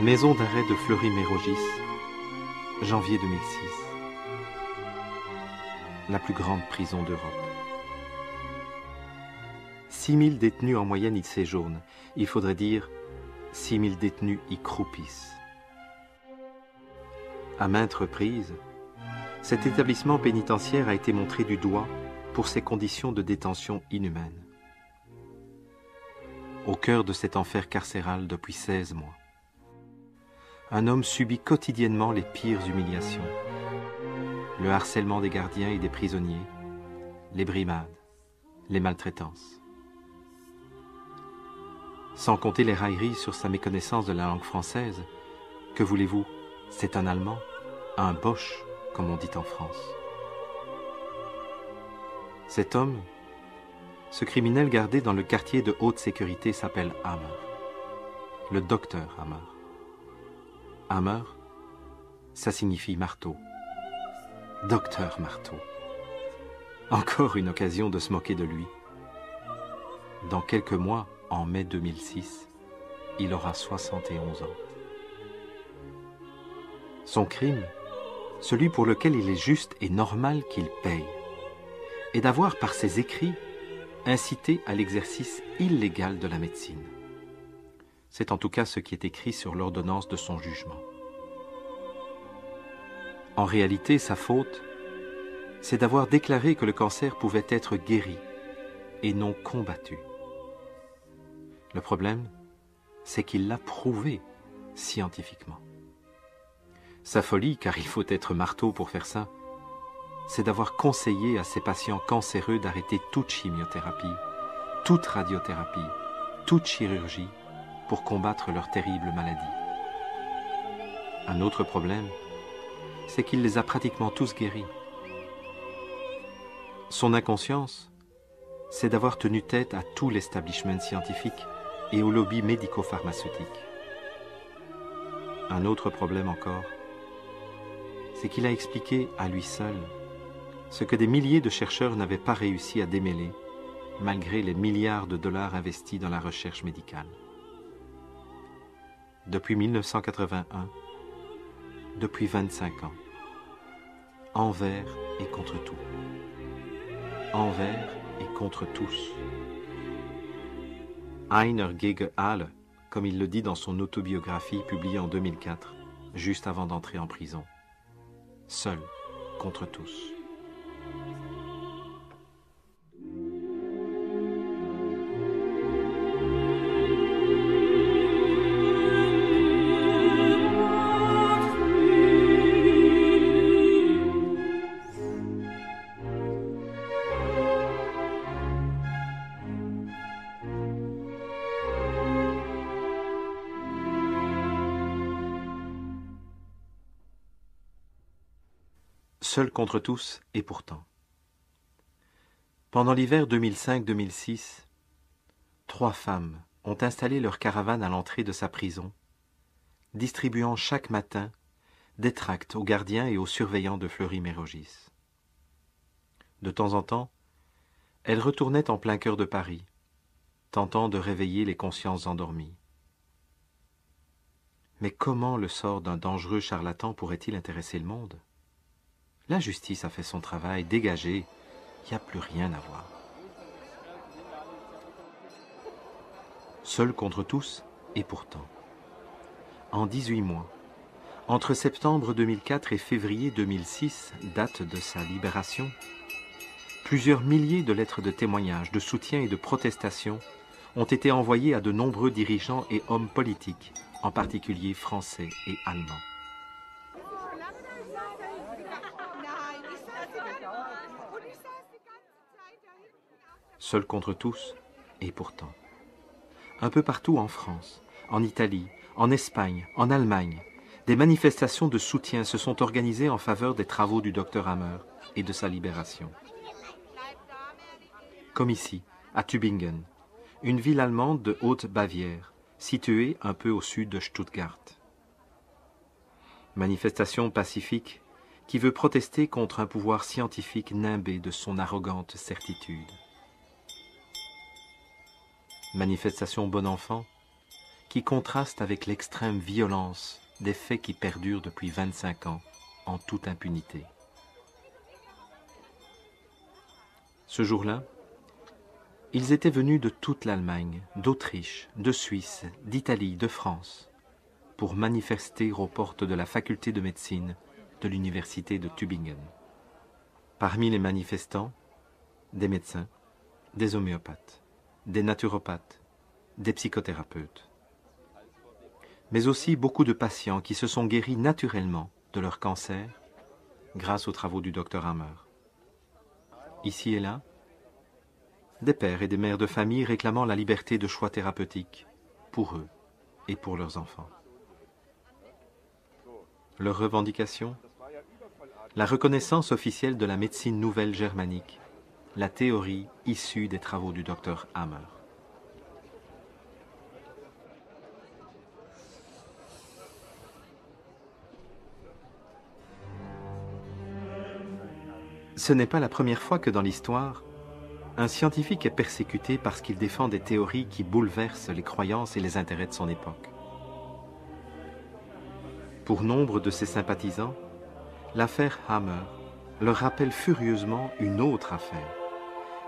Maison d'arrêt de Fleury-Mérogis, janvier 2006. La plus grande prison d'Europe. 6000 détenus en moyenne y séjournent. Il faudrait dire 6000 détenus y croupissent. À maintes reprises, cet établissement pénitentiaire a été montré du doigt pour ses conditions de détention inhumaines. Au cœur de cet enfer carcéral depuis 16 mois, un homme subit quotidiennement les pires humiliations. Le harcèlement des gardiens et des prisonniers, les brimades, les maltraitances. Sans compter les railleries sur sa méconnaissance de la langue française, que voulez-vous, c'est un Allemand, un Boche, comme on dit en France. Cet homme, ce criminel gardé dans le quartier de haute sécurité s'appelle Hammer, le docteur Hammer. Hammer, ça signifie marteau. Docteur Marteau. Encore une occasion de se moquer de lui. Dans quelques mois, en mai 2006, il aura 71 ans. Son crime, celui pour lequel il est juste et normal qu'il paye, est d'avoir par ses écrits incité à l'exercice illégal de la médecine. C'est en tout cas ce qui est écrit sur l'ordonnance de son jugement. En réalité, sa faute, c'est d'avoir déclaré que le cancer pouvait être guéri et non combattu. Le problème, c'est qu'il l'a prouvé scientifiquement. Sa folie, car il faut être marteau pour faire ça, c'est d'avoir conseillé à ses patients cancéreux d'arrêter toute chimiothérapie, toute radiothérapie, toute chirurgie pour combattre leur terrible maladie. Un autre problème, c'est qu'il les a pratiquement tous guéris. Son inconscience, c'est d'avoir tenu tête à tout l'establishment scientifique et au lobby médico-pharmaceutique. Un autre problème encore, c'est qu'il a expliqué à lui seul ce que des milliers de chercheurs n'avaient pas réussi à démêler, malgré les milliards de dollars investis dans la recherche médicale. Depuis 1981, depuis 25 ans, envers et contre tout. Envers et contre tous. Einer gegen alle, comme il le dit dans son autobiographie publiée en 2004, juste avant d'entrer en prison. Seul contre tous. Seul contre tous, et pourtant. Pendant l'hiver 2005-2006, 3 femmes ont installé leur caravane à l'entrée de sa prison, distribuant chaque matin des tracts aux gardiens et aux surveillants de Fleury-Mérogis. De temps en temps, elles retournaient en plein cœur de Paris, tentant de réveiller les consciences endormies. Mais comment le sort d'un dangereux charlatan pourrait-il intéresser le monde ? La justice a fait son travail, dégagé, il n'y a plus rien à voir. Seul contre tous, et pourtant. En 18 mois, entre septembre 2004 et février 2006, date de sa libération, plusieurs milliers de lettres de témoignages, de soutien et de protestation ont été envoyées à de nombreux dirigeants et hommes politiques, en particulier français et allemands. Seul contre tous, et pourtant. Un peu partout en France, en Italie, en Espagne, en Allemagne, des manifestations de soutien se sont organisées en faveur des travaux du docteur Hammer et de sa libération. Comme ici, à Tübingen, une ville allemande de Haute-Bavière, située un peu au sud de Stuttgart. Manifestation pacifique qui veut protester contre un pouvoir scientifique nimbé de son arrogante certitude. Manifestation bon enfant qui contraste avec l'extrême violence des faits qui perdurent depuis 25 ans en toute impunité. Ce jour-là, ils étaient venus de toute l'Allemagne, d'Autriche, de Suisse, d'Italie, de France, pour manifester aux portes de la faculté de médecine de l'université de Tübingen. Parmi les manifestants, des médecins, des homéopathes, des naturopathes, des psychothérapeutes, mais aussi beaucoup de patients qui se sont guéris naturellement de leur cancer grâce aux travaux du docteur Hammer. Ici et là, des pères et des mères de famille réclamant la liberté de choix thérapeutique pour eux et pour leurs enfants. Leur revendication, la reconnaissance officielle de la médecine nouvelle germanique, la théorie issue des travaux du docteur Hammer. Ce n'est pas la première fois que dans l'histoire, un scientifique est persécuté parce qu'il défend des théories qui bouleversent les croyances et les intérêts de son époque. Pour nombre de ses sympathisants, l'affaire Hammer leur rappelle furieusement une autre affaire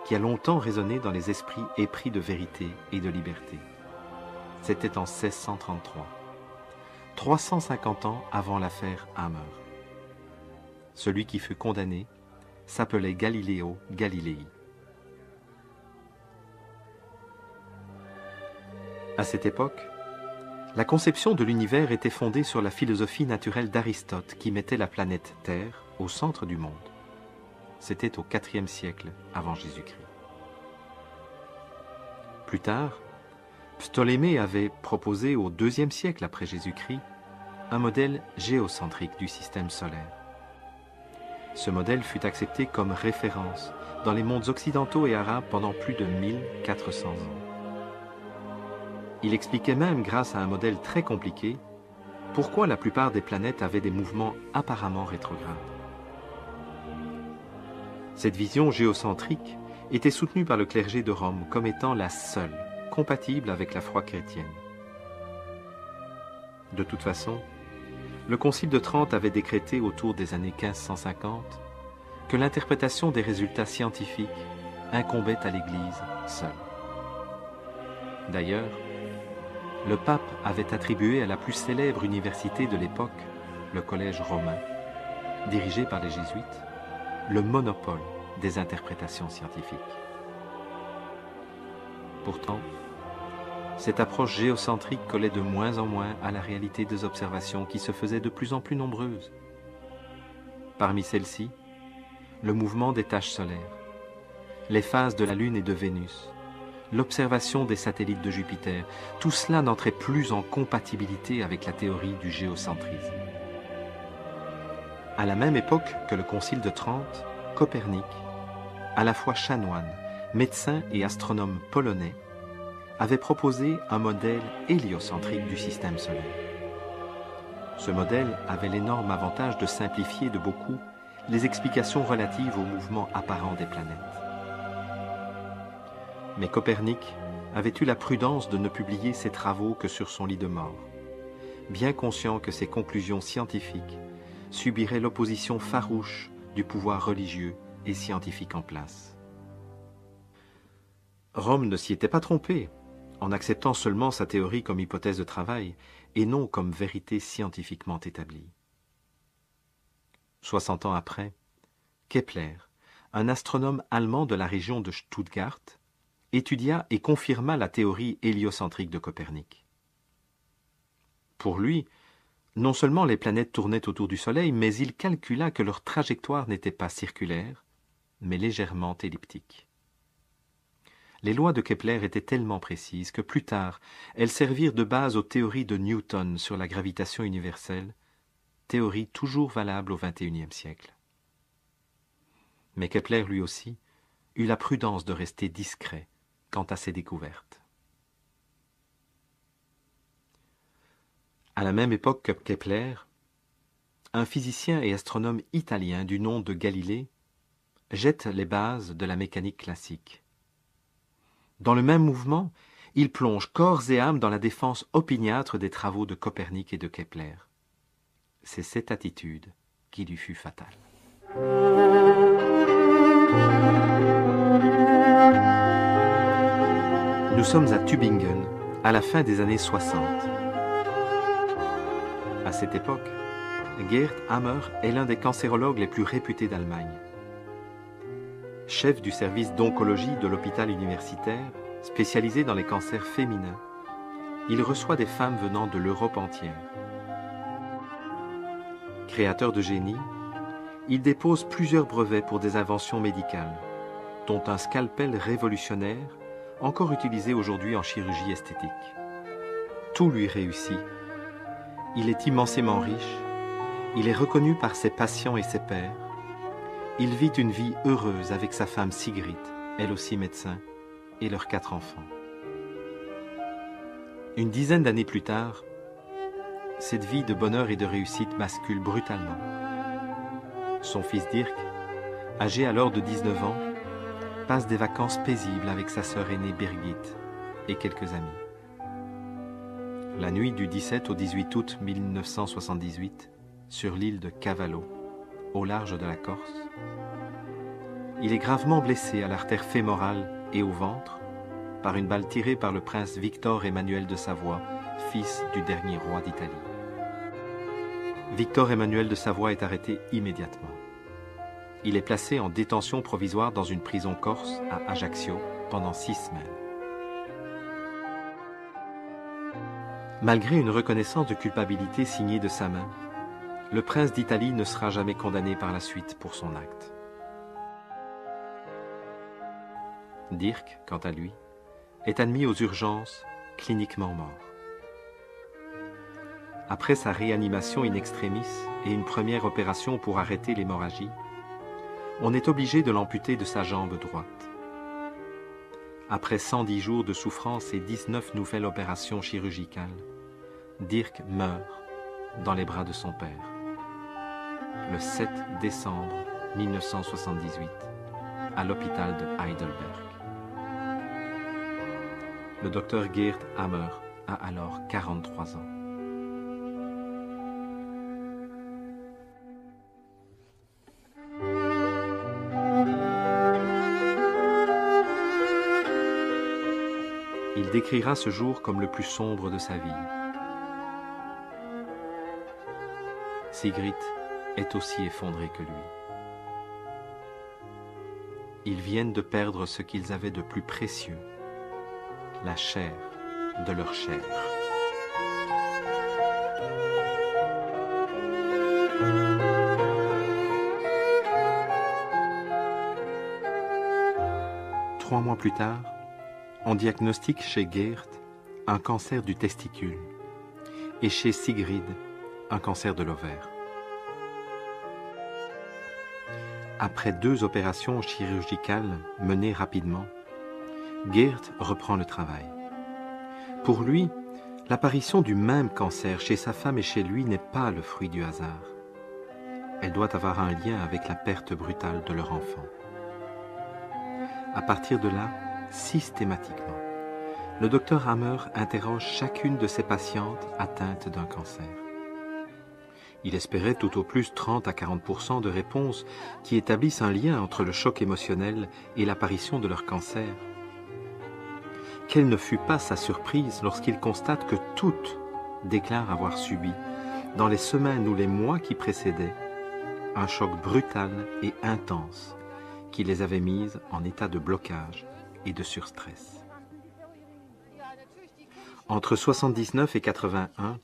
qui a longtemps résonné dans les esprits épris de vérité et de liberté. C'était en 1633, 350 ans avant l'affaire Hammer. Celui qui fut condamné s'appelait Galileo Galilei. À cette époque, la conception de l'univers était fondée sur la philosophie naturelle d'Aristote qui mettait la planète Terre au centre du monde. C'était au IVe siècle avant Jésus-Christ. Plus tard, Ptolémée avait proposé au IIe siècle après Jésus-Christ un modèle géocentrique du système solaire. Ce modèle fut accepté comme référence dans les mondes occidentaux et arabes pendant plus de 1400 ans. Il expliquait même, grâce à un modèle très compliqué, pourquoi la plupart des planètes avaient des mouvements apparemment rétrogrades. Cette vision géocentrique était soutenue par le clergé de Rome comme étant la seule compatible avec la foi chrétienne. De toute façon, le Concile de Trente avait décrété autour des années 1550 que l'interprétation des résultats scientifiques incombait à l'Église seule. D'ailleurs, le pape avait attribué à la plus célèbre université de l'époque, le Collège romain, dirigé par les jésuites, le monopole des interprétations scientifiques. Pourtant, cette approche géocentrique collait de moins en moins à la réalité des observations qui se faisaient de plus en plus nombreuses. Parmi celles-ci, le mouvement des taches solaires, les phases de la Lune et de Vénus, l'observation des satellites de Jupiter, tout cela n'entrait plus en compatibilité avec la théorie du géocentrisme. À la même époque que le Concile de Trente, Copernic, à la fois chanoine, médecin et astronome polonais, avait proposé un modèle héliocentrique du système solaire. Ce modèle avait l'énorme avantage de simplifier de beaucoup les explications relatives au mouvement apparent des planètes. Mais Copernic avait eu la prudence de ne publier ses travaux que sur son lit de mort, bien conscient que ses conclusions scientifiques subiraient l'opposition farouche du pouvoir religieux et scientifique en place. Rome ne s'y était pas trompé en acceptant seulement sa théorie comme hypothèse de travail et non comme vérité scientifiquement établie. 60 ans après, Kepler, un astronome allemand de la région de Stuttgart, étudia et confirma la théorie héliocentrique de Copernic. Pour lui, non seulement les planètes tournaient autour du Soleil, mais il calcula que leur trajectoire n'était pas circulaire, mais légèrement elliptique. Les lois de Kepler étaient tellement précises que plus tard, elles servirent de base aux théories de Newton sur la gravitation universelle, théorie toujours valable au XXIe siècle. Mais Kepler, lui aussi, eut la prudence de rester discret quant à ses découvertes. À la même époque que Kepler, un physicien et astronome italien du nom de Galilée jette les bases de la mécanique classique. Dans le même mouvement, il plonge corps et âme dans la défense opiniâtre des travaux de Copernic et de Kepler. C'est cette attitude qui lui fut fatale. Nous sommes à Tübingen, à la fin des années 60. À cette époque, Gerd Hammer est l'un des cancérologues les plus réputés d'Allemagne. Chef du service d'oncologie de l'hôpital universitaire, spécialisé dans les cancers féminins, il reçoit des femmes venant de l'Europe entière. Créateur de génie, il dépose plusieurs brevets pour des inventions médicales, dont un scalpel révolutionnaire, encore utilisé aujourd'hui en chirurgie esthétique. Tout lui réussit. Il est immensément riche, il est reconnu par ses patients et ses pairs. Il vit une vie heureuse avec sa femme Sigrid, elle aussi médecin, et leurs 4 enfants. Une dizaine d'années plus tard, cette vie de bonheur et de réussite bascule brutalement. Son fils Dirk, âgé alors de 19 ans, passe des vacances paisibles avec sa sœur aînée Birgit et quelques amis. La nuit du 17 au 18 août 1978, sur l'île de Cavallo, au large de la Corse, il est gravement blessé à l'artère fémorale et au ventre par une balle tirée par le prince Victor Emmanuel de Savoie, fils du dernier roi d'Italie. Victor Emmanuel de Savoie est arrêté immédiatement. Il est placé en détention provisoire dans une prison corse à Ajaccio pendant 6 semaines. Malgré une reconnaissance de culpabilité signée de sa main, le prince d'Italie ne sera jamais condamné par la suite pour son acte. Dirk, quant à lui, est admis aux urgences, cliniquement mort. Après sa réanimation in extremis et une première opération pour arrêter l'hémorragie, on est obligé de l'amputer de sa jambe droite. Après 110 jours de souffrance et 19 nouvelles opérations chirurgicales, Dirk meurt dans les bras de son père, le 7 décembre 1978, à l'hôpital de Heidelberg. Le docteur Gerd Hammer a alors 43 ans. Il décrira ce jour comme le plus sombre de sa vie. Sigrid est aussi effondrée que lui. Ils viennent de perdre ce qu'ils avaient de plus précieux, la chair de leur chair. Trois mois plus tard, on diagnostique chez Gerd un cancer du testicule et chez Sigrid un cancer de l'ovaire. Après 2 opérations chirurgicales menées rapidement, Gerd reprend le travail. Pour lui, l'apparition du même cancer chez sa femme et chez lui n'est pas le fruit du hasard. Elle doit avoir un lien avec la perte brutale de leur enfant. À partir de là, systématiquement, le docteur Hammer interroge chacune de ses patientes atteintes d'un cancer. Il espérait tout au plus 30 à 40% de réponses qui établissent un lien entre le choc émotionnel et l'apparition de leur cancer. Quelle ne fut pas sa surprise lorsqu'il constate que toutes déclarent avoir subi, dans les semaines ou les mois qui précédaient, un choc brutal et intense qui les avait mises en état de blocage et de surstress. Entre 79 et 81,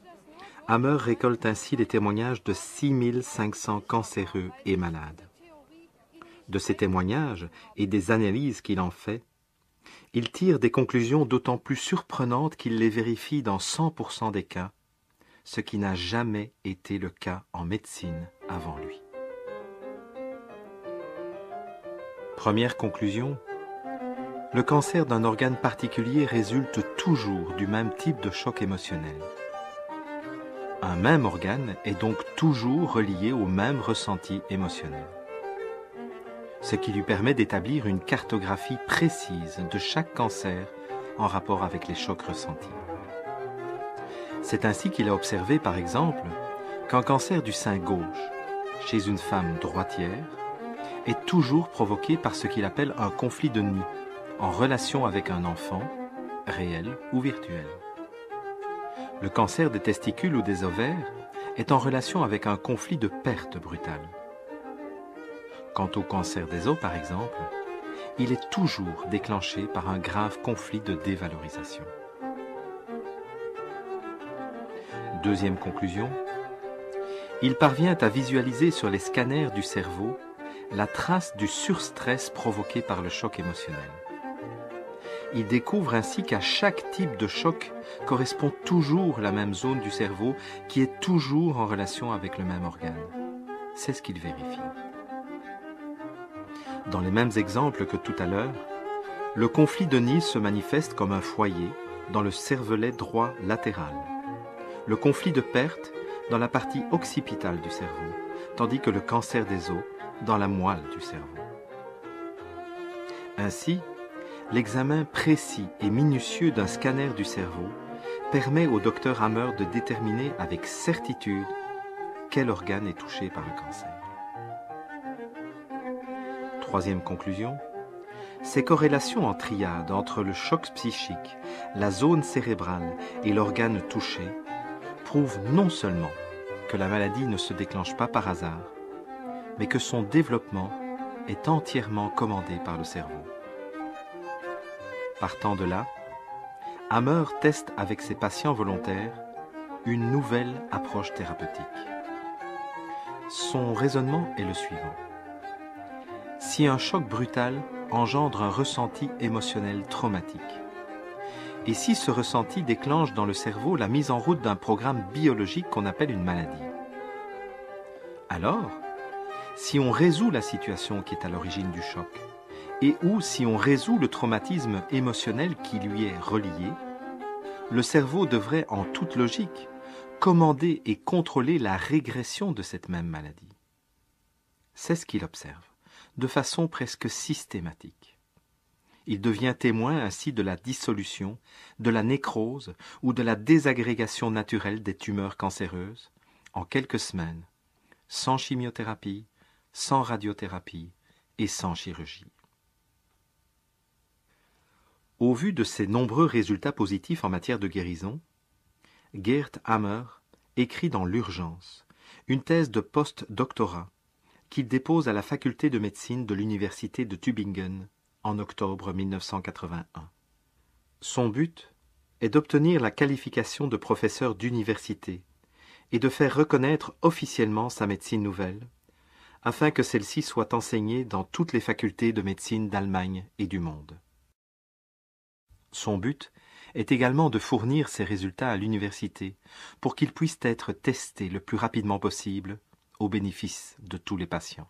Hammer récolte ainsi les témoignages de 6500 cancéreux et malades. De ces témoignages et des analyses qu'il en fait, il tire des conclusions d'autant plus surprenantes qu'il les vérifie dans 100% des cas, ce qui n'a jamais été le cas en médecine avant lui. Première conclusion, le cancer d'un organe particulier résulte toujours du même type de choc émotionnel. Un même organe est donc toujours relié au même ressenti émotionnel, ce qui lui permet d'établir une cartographie précise de chaque cancer en rapport avec les chocs ressentis. C'est ainsi qu'il a observé, par exemple, qu'un cancer du sein gauche, chez une femme droitière, est toujours provoqué par ce qu'il appelle un conflit de nid, en relation avec un enfant, réel ou virtuel. Le cancer des testicules ou des ovaires est en relation avec un conflit de perte brutale. Quant au cancer des os, par exemple, il est toujours déclenché par un grave conflit de dévalorisation. Deuxième conclusion, il parvient à visualiser sur les scanners du cerveau la trace du surstress provoqué par le choc émotionnel. Il découvre ainsi qu'à chaque type de choc correspond toujours la même zone du cerveau qui est toujours en relation avec le même organe. C'est ce qu'il vérifie. Dans les mêmes exemples que tout à l'heure, le conflit de nid se manifeste comme un foyer dans le cervelet droit latéral, le conflit de perte dans la partie occipitale du cerveau, tandis que le cancer des os dans la moelle du cerveau. Ainsi, l'examen précis et minutieux d'un scanner du cerveau permet au docteur Hammer de déterminer avec certitude quel organe est touché par un cancer. Troisième conclusion, ces corrélations en triade entre le choc psychique, la zone cérébrale et l'organe touché prouvent non seulement que la maladie ne se déclenche pas par hasard, mais que son développement est entièrement commandé par le cerveau. Partant de là, Hammer teste avec ses patients volontaires une nouvelle approche thérapeutique. Son raisonnement est le suivant. Si un choc brutal engendre un ressenti émotionnel traumatique, et si ce ressenti déclenche dans le cerveau la mise en route d'un programme biologique qu'on appelle une maladie, alors, si on résout la situation qui est à l'origine du choc, et ou si on résout le traumatisme émotionnel qui lui est relié, le cerveau devrait, en toute logique, commander et contrôler la régression de cette même maladie. C'est ce qu'il observe, de façon presque systématique. Il devient témoin ainsi de la dissolution, de la nécrose ou de la désagrégation naturelle des tumeurs cancéreuses en quelques semaines, sans chimiothérapie, sans radiothérapie et sans chirurgie. Au vu de ces nombreux résultats positifs en matière de guérison, Geert Hammer écrit dans l'urgence une thèse de post-doctorat qu'il dépose à la faculté de médecine de l'université de Tübingen en octobre 1981. Son but est d'obtenir la qualification de professeur d'université et de faire reconnaître officiellement sa médecine nouvelle, afin que celle-ci soit enseignée dans toutes les facultés de médecine d'Allemagne et du monde. Son but est également de fournir ces résultats à l'université pour qu'ils puissent être testés le plus rapidement possible au bénéfice de tous les patients.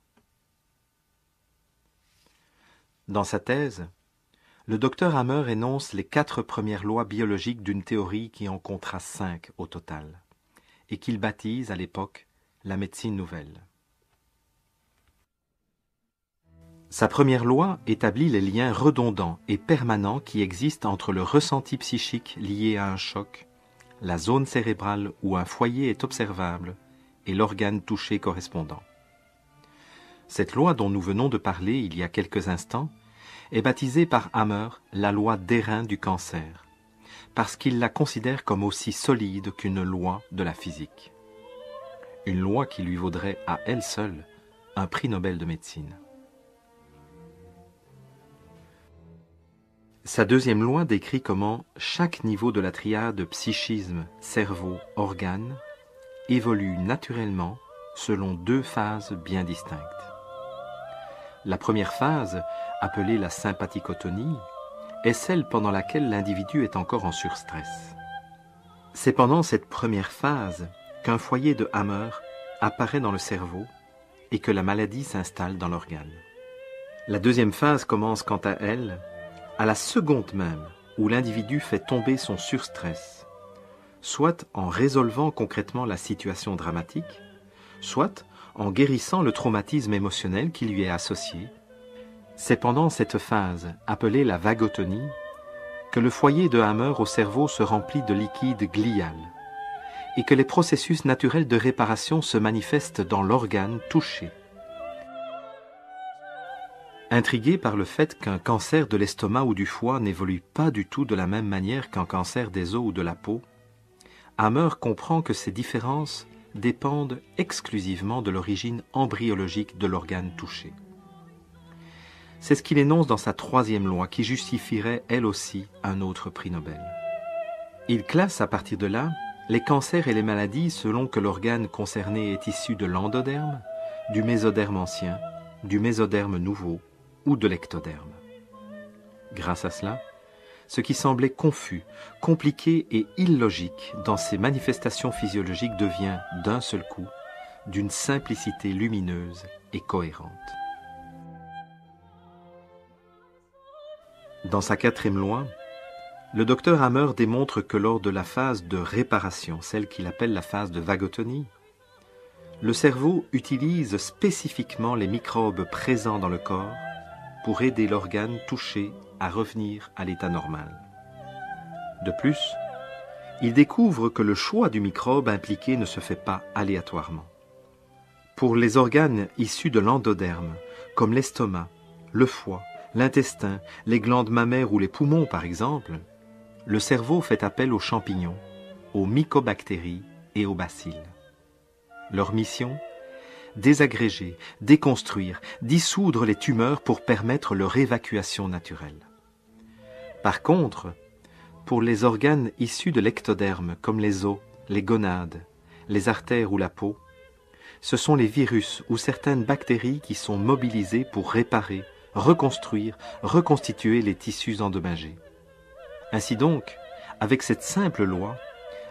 Dans sa thèse, le docteur Hammer énonce les 4 premières lois biologiques d'une théorie qui en comptera 5 au total, et qu'il baptise à l'époque la médecine nouvelle. Sa première loi établit les liens redondants et permanents qui existent entre le ressenti psychique lié à un choc, la zone cérébrale où un foyer est observable et l'organe touché correspondant. Cette loi dont nous venons de parler il y a quelques instants est baptisée par Hammer la loi d'airain du cancer, parce qu'il la considère comme aussi solide qu'une loi de la physique. Une loi qui lui vaudrait à elle seule un prix Nobel de médecine. Sa deuxième loi décrit comment chaque niveau de la triade psychisme, cerveau, organe évolue naturellement selon 2 phases bien distinctes. La première phase, appelée la sympathicotonie, est celle pendant laquelle l'individu est encore en surstress. C'est pendant cette première phase qu'un foyer de Hammer apparaît dans le cerveau et que la maladie s'installe dans l'organe. La deuxième phase commence quant à elle à la seconde même où l'individu fait tomber son surstress, soit en résolvant concrètement la situation dramatique, soit en guérissant le traumatisme émotionnel qui lui est associé. C'est pendant cette phase, appelée la vagotonie, que le foyer de Hammer au cerveau se remplit de liquide glial et que les processus naturels de réparation se manifestent dans l'organe touché. Intrigué par le fait qu'un cancer de l'estomac ou du foie n'évolue pas du tout de la même manière qu'un cancer des os ou de la peau, Hammer comprend que ces différences dépendent exclusivement de l'origine embryologique de l'organe touché. C'est ce qu'il énonce dans sa troisième loi qui justifierait elle aussi un autre prix Nobel. Il classe à partir de là les cancers et les maladies selon que l'organe concerné est issu de l'endoderme, du mésoderme ancien, du mésoderme nouveau ou de l'ectoderme. Grâce à cela, ce qui semblait confus, compliqué et illogique dans ces manifestations physiologiques devient d'un seul coup d'une simplicité lumineuse et cohérente. Dans sa quatrième loi, le docteur Hammer démontre que lors de la phase de réparation, celle qu'il appelle la phase de vagotonie, le cerveau utilise spécifiquement les microbes présents dans le corps pour aider l'organe touché à revenir à l'état normal. De plus, il découvre que le choix du microbe impliqué ne se fait pas aléatoirement. Pour les organes issus de l'endoderme, comme l'estomac, le foie, l'intestin, les glandes mammaires ou les poumons par exemple, le cerveau fait appel aux champignons, aux mycobactéries et aux bacilles. Leur mission ? Désagréger, déconstruire, dissoudre les tumeurs pour permettre leur évacuation naturelle. Par contre, pour les organes issus de l'ectoderme, comme les os, les gonades, les artères ou la peau, ce sont les virus ou certaines bactéries qui sont mobilisées pour réparer, reconstruire, reconstituer les tissus endommagés. Ainsi donc, avec cette simple loi,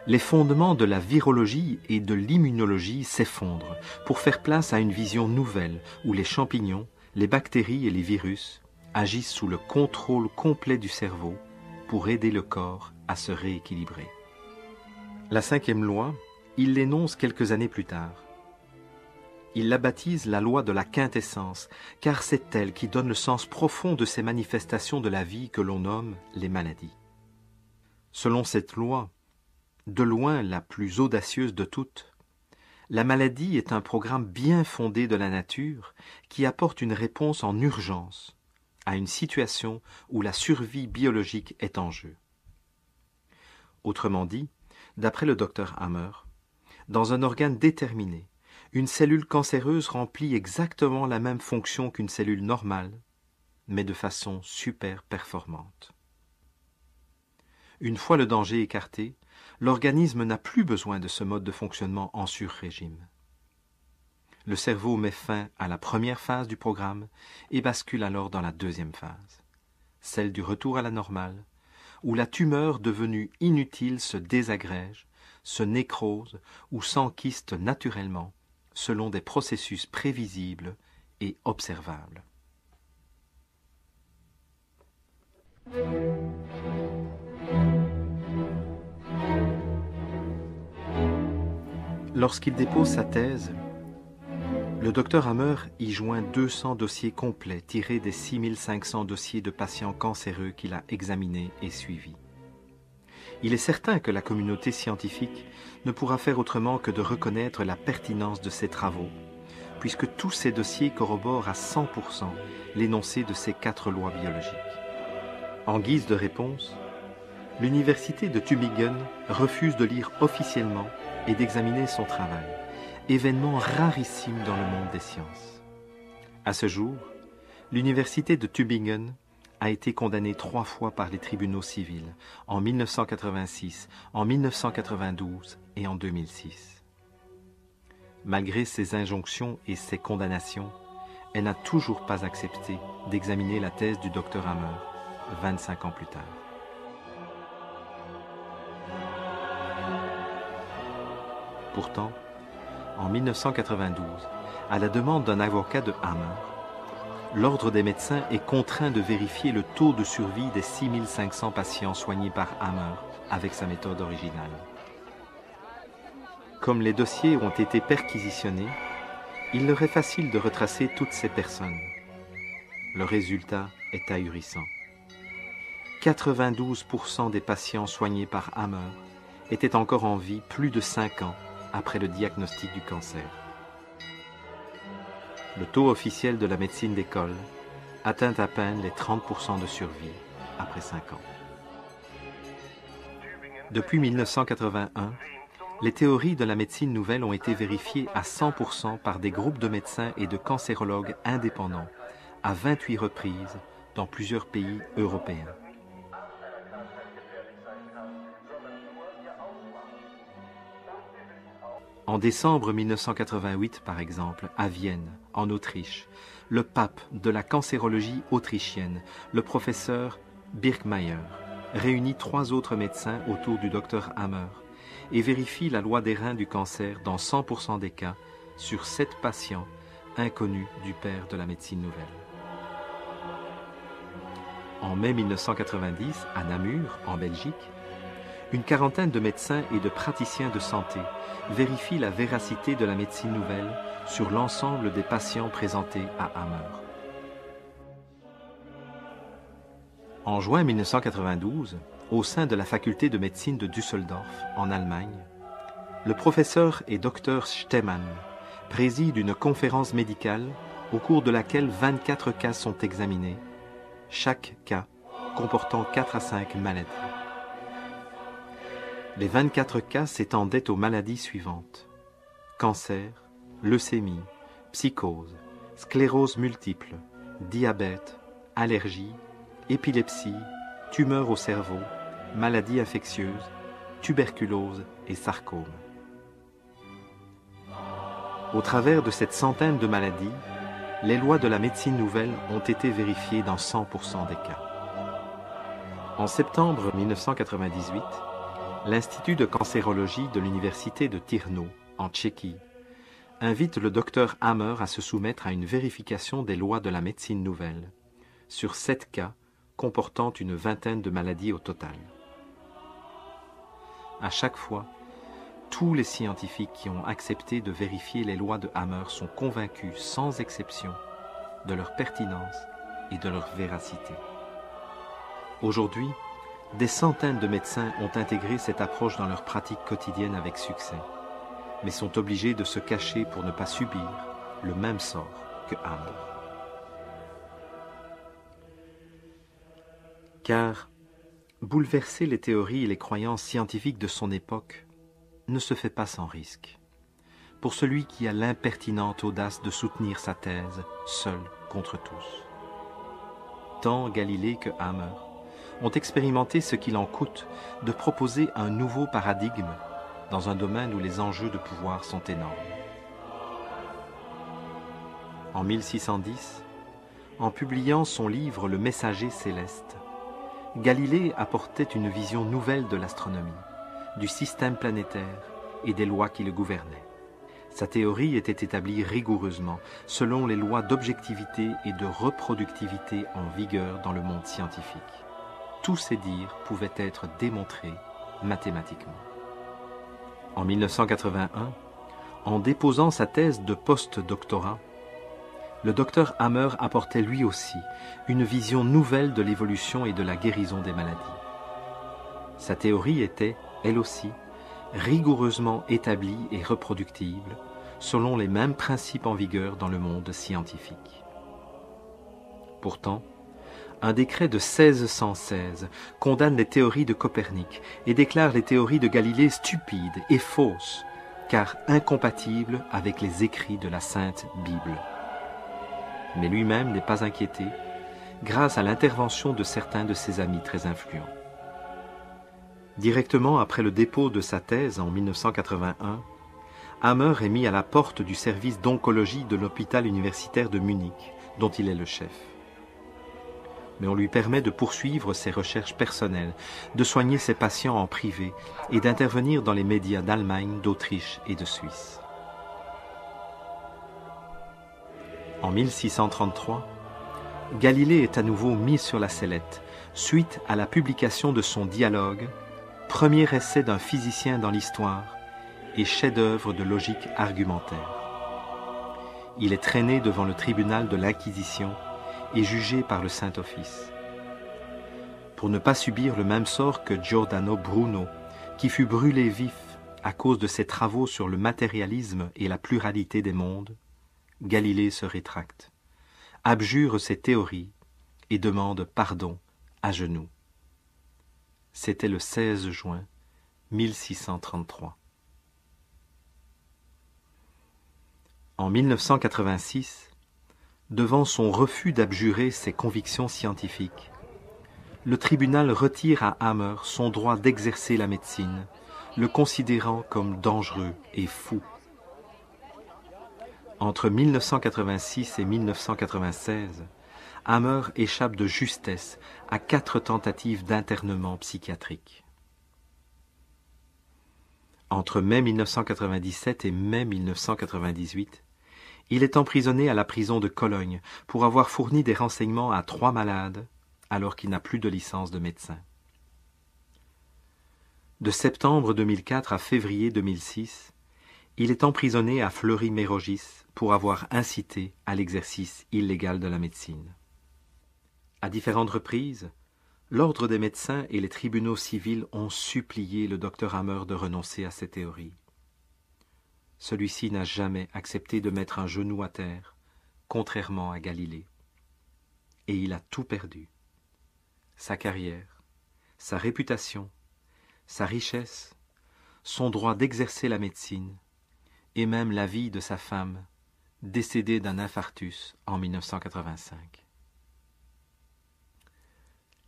les fondements de la virologie et de l'immunologie s'effondrent pour faire place à une vision nouvelle où les champignons, les bactéries et les virus agissent sous le contrôle complet du cerveau pour aider le corps à se rééquilibrer. La cinquième loi, il l'énonce quelques années plus tard. Il la baptise la loi de la quintessence, car c'est elle qui donne le sens profond de ces manifestations de la vie que l'on nomme les maladies. Selon cette loi, de loin la plus audacieuse de toutes, la maladie est un programme bien fondé de la nature qui apporte une réponse en urgence à une situation où la survie biologique est en jeu. Autrement dit, d'après le docteur Hammer, dans un organe déterminé, une cellule cancéreuse remplit exactement la même fonction qu'une cellule normale, mais de façon super performante. Une fois le danger écarté, l'organisme n'a plus besoin de ce mode de fonctionnement en sur-régime. Le cerveau met fin à la première phase du programme et bascule alors dans la deuxième phase, celle du retour à la normale, où la tumeur devenue inutile se désagrège, se nécrose ou s'enkyste naturellement, selon des processus prévisibles et observables. Lorsqu'il dépose sa thèse, le docteur Hammer y joint 200 dossiers complets tirés des 6500 dossiers de patients cancéreux qu'il a examinés et suivis. Il est certain que la communauté scientifique ne pourra faire autrement que de reconnaître la pertinence de ses travaux, puisque tous ces dossiers corroborent à 100% l'énoncé de ces 4 lois biologiques. En guise de réponse, l'université de Tübingen refuse de lire officiellement et d'examiner son travail, événement rarissime dans le monde des sciences. À ce jour, l'université de Tübingen a été condamnée 3 fois par les tribunaux civils, en 1986, en 1992 et en 2006. Malgré ces injonctions et ces condamnations, elle n'a toujours pas accepté d'examiner la thèse du docteur Hammer 25 ans plus tard. Pourtant, en 1992, à la demande d'un avocat de Hammer, l'ordre des médecins est contraint de vérifier le taux de survie des 6500 patients soignés par Hammer avec sa méthode originale. Comme les dossiers ont été perquisitionnés, il leur est facile de retracer toutes ces personnes. Le résultat est ahurissant. 92% des patients soignés par Hammer étaient encore en vie plus de 5 ans après le diagnostic du cancer. Le taux officiel de la médecine d'école atteint à peine les 30% de survie après 5 ans. Depuis 1981, les théories de la médecine nouvelle ont été vérifiées à 100% par des groupes de médecins et de cancérologues indépendants à 28 reprises dans plusieurs pays européens. En décembre 1988, par exemple, à Vienne, en Autriche, le pape de la cancérologie autrichienne, le professeur Birkmayer, réunit 3 autres médecins autour du docteur Hammer et vérifie la loi des reins du cancer dans 100% des cas sur 7 patients inconnus du père de la médecine nouvelle. En mai 1990, à Namur, en Belgique, une quarantaine de médecins et de praticiens de santé vérifient la véracité de la médecine nouvelle sur l'ensemble des patients présentés à Hammer. En juin 1992, au sein de la faculté de médecine de Düsseldorf, en Allemagne, le professeur et docteur Stemann préside une conférence médicale au cours de laquelle 24 cas sont examinés, chaque cas comportant 4 à 5 maladies. Les 24 cas s'étendaient aux maladies suivantes: cancer, leucémie, psychose, sclérose multiple, diabète, allergie, épilepsie, tumeur au cerveau, maladies infectieuses, tuberculose et sarcome. Au travers de cette centaine de maladies, les lois de la médecine nouvelle ont été vérifiées dans 100% des cas. En septembre 1998, l'Institut de cancérologie de l'université de Trnov, en Tchéquie, invite le docteur Hammer à se soumettre à une vérification des lois de la médecine nouvelle, sur 7 cas comportant une vingtaine de maladies au total. À chaque fois, tous les scientifiques qui ont accepté de vérifier les lois de Hammer sont convaincus sans exception de leur pertinence et de leur véracité. Aujourd'hui, des centaines de médecins ont intégré cette approche dans leur pratique quotidienne avec succès, mais sont obligés de se cacher pour ne pas subir le même sort que Hammer. Car bouleverser les théories et les croyances scientifiques de son époque ne se fait pas sans risque, pour celui qui a l'impertinente audace de soutenir sa thèse seul contre tous. Tant Galilée que Hammer ont expérimenté ce qu'il en coûte de proposer un nouveau paradigme dans un domaine où les enjeux de pouvoir sont énormes. En 1610, en publiant son livre Le Messager céleste, Galilée apportait une vision nouvelle de l'astronomie, du système planétaire et des lois qui le gouvernaient. Sa théorie était établie rigoureusement selon les lois d'objectivité et de reproductivité en vigueur dans le monde scientifique. Tous ses dires pouvaient être démontrés mathématiquement. En 1981, en déposant sa thèse de post-doctorat, le docteur Hammer apportait lui aussi une vision nouvelle de l'évolution et de la guérison des maladies. Sa théorie était, elle aussi, rigoureusement établie et reproductible, selon les mêmes principes en vigueur dans le monde scientifique. Pourtant, un décret de 1616 condamne les théories de Copernic et déclare les théories de Galilée stupides et fausses, car incompatibles avec les écrits de la Sainte Bible. Mais lui-même n'est pas inquiété, grâce à l'intervention de certains de ses amis très influents. Directement après le dépôt de sa thèse en 1981, Hammer est mis à la porte du service d'oncologie de l'hôpital universitaire de Munich, dont il est le chef. Mais on lui permet de poursuivre ses recherches personnelles, de soigner ses patients en privé et d'intervenir dans les médias d'Allemagne, d'Autriche et de Suisse. En 1633, Galilée est à nouveau mis sur la sellette, suite à la publication de son dialogue, premier essai d'un physicien dans l'histoire et chef-d'œuvre de logique argumentaire. Il est traîné devant le tribunal de l'Inquisition et jugé par le Saint-Office. pour ne pas subir le même sort que Giordano Bruno, qui fut brûlé vif à cause de ses travaux sur le matérialisme et la pluralité des mondes, Galilée se rétracte, abjure ses théories et demande pardon à genoux. C'était le 16 juin 1633. En 1986, devant son refus d'abjurer ses convictions scientifiques, le tribunal retire à Hammer son droit d'exercer la médecine, le considérant comme dangereux et fou. Entre 1986 et 1996, Hammer échappe de justesse à 4 tentatives d'internement psychiatrique. Entre mai 1997 et mai 1998, il est emprisonné à la prison de Cologne pour avoir fourni des renseignements à 3 malades alors qu'il n'a plus de licence de médecin. De septembre 2004 à février 2006, il est emprisonné à Fleury-Mérogis pour avoir incité à l'exercice illégal de la médecine. À différentes reprises, l'ordre des médecins et les tribunaux civils ont supplié le docteur Hammer de renoncer à ses théories. Celui-ci n'a jamais accepté de mettre un genou à terre, contrairement à Galilée. Et il a tout perdu. Sa carrière, sa réputation, sa richesse, son droit d'exercer la médecine, et même la vie de sa femme, décédée d'un infarctus en 1985.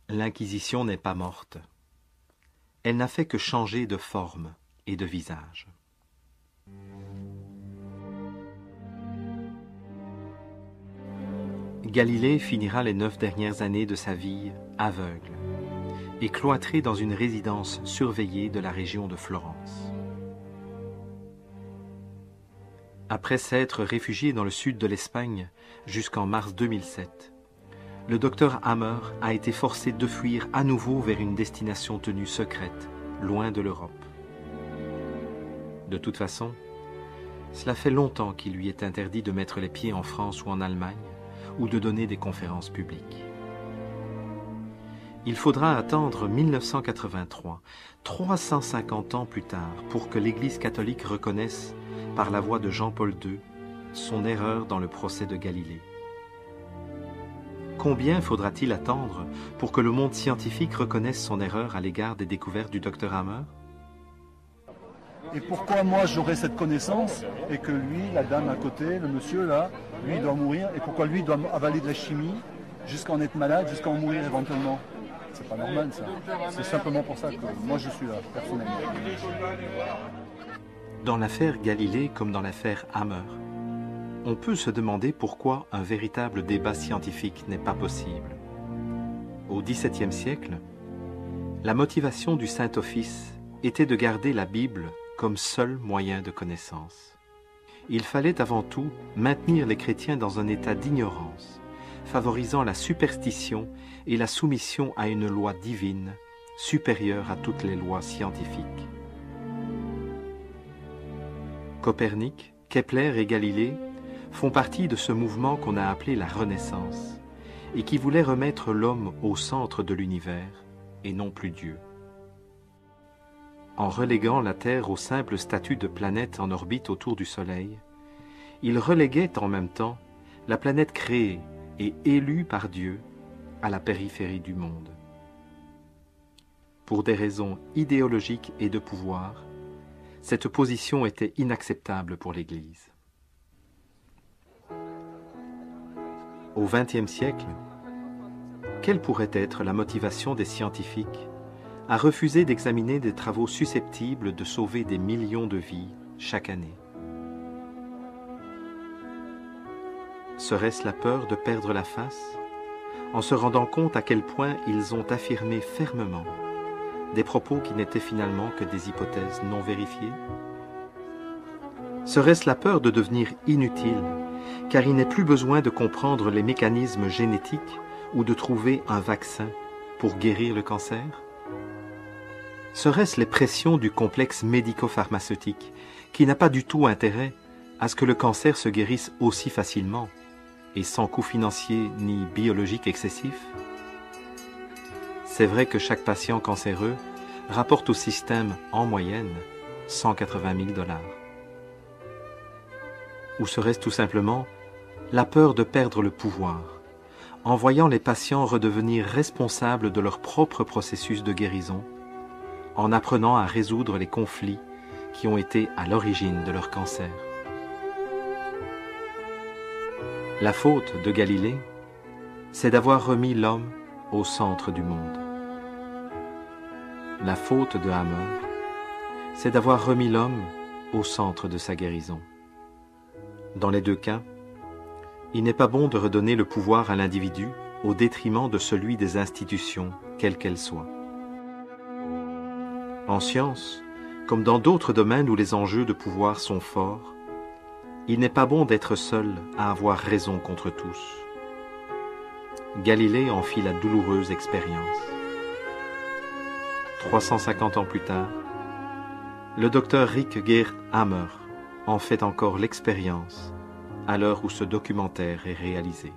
L'Inquisition n'est pas morte. Elle n'a fait que changer de forme et de visage. Galilée finira les 9 dernières années de sa vie aveugle et cloîtré dans une résidence surveillée de la région de Florence. Après s'être réfugié dans le sud de l'Espagne jusqu'en mars 2007, le docteur Hammer a été forcé de fuir à nouveau vers une destination tenue secrète, loin de l'Europe. De toute façon, cela fait longtemps qu'il lui est interdit de mettre les pieds en France ou en Allemagne, ou de donner des conférences publiques. Il faudra attendre 1983, 350 ans plus tard, pour que l'Église catholique reconnaisse, par la voix de Jean-Paul II, son erreur dans le procès de Galilée. Combien faudra-t-il attendre pour que le monde scientifique reconnaisse son erreur à l'égard des découvertes du docteur Hammer? Et pourquoi moi j'aurais cette connaissance et que lui, la dame à côté, le monsieur là, lui doit mourir, et pourquoi lui doit avaler de la chimie jusqu'à en être malade, jusqu'à en mourir éventuellement? C'est pas normal ça. C'est simplement pour ça que moi je suis là, personnellement. Dans l'affaire Galilée comme dans l'affaire Hammer, on peut se demander pourquoi un véritable débat scientifique n'est pas possible. Au XVIIe siècle, la motivation du Saint-Office était de garder la Bible comme seul moyen de connaissance. Il fallait avant tout maintenir les chrétiens dans un état d'ignorance, favorisant la superstition et la soumission à une loi divine, supérieure à toutes les lois scientifiques. Copernic, Kepler et Galilée font partie de ce mouvement qu'on a appelé la Renaissance et qui voulait remettre l'homme au centre de l'univers et non plus Dieu. En reléguant la Terre au simple statut de planète en orbite autour du Soleil, ils reléguaient en même temps la planète créée et élue par Dieu à la périphérie du monde. Pour des raisons idéologiques et de pouvoir, cette position était inacceptable pour l'Église. Au XXe siècle, quelle pourrait être la motivation des scientifiques à refuser d'examiner des travaux susceptibles de sauver des millions de vies chaque année? Serait-ce la peur de perdre la face, en se rendant compte à quel point ils ont affirmé fermement des propos qui n'étaient finalement que des hypothèses non vérifiées? Serait-ce la peur de devenir inutile, car il n'est plus besoin de comprendre les mécanismes génétiques ou de trouver un vaccin pour guérir le cancer? Serait-ce les pressions du complexe médico-pharmaceutique qui n'a pas du tout intérêt à ce que le cancer se guérisse aussi facilement et sans coût financier ni biologique excessif? C'est vrai que chaque patient cancéreux rapporte au système, en moyenne, 180 000 $. Ou serait-ce tout simplement la peur de perdre le pouvoir, en voyant les patients redevenir responsables de leur propre processus de guérison, en apprenant à résoudre les conflits qui ont été à l'origine de leur cancer. La faute de Galilée, c'est d'avoir remis l'homme au centre du monde. La faute de Hammer, c'est d'avoir remis l'homme au centre de sa guérison. Dans les deux cas, il n'est pas bon de redonner le pouvoir à l'individu au détriment de celui des institutions, quelles qu'elles soient. En science, comme dans d'autres domaines où les enjeux de pouvoir sont forts, il n'est pas bon d'être seul à avoir raison contre tous. Galilée en fit la douloureuse expérience. 350 ans plus tard, le docteur Rick Geert Hammer en fait encore l'expérience à l'heure où ce documentaire est réalisé.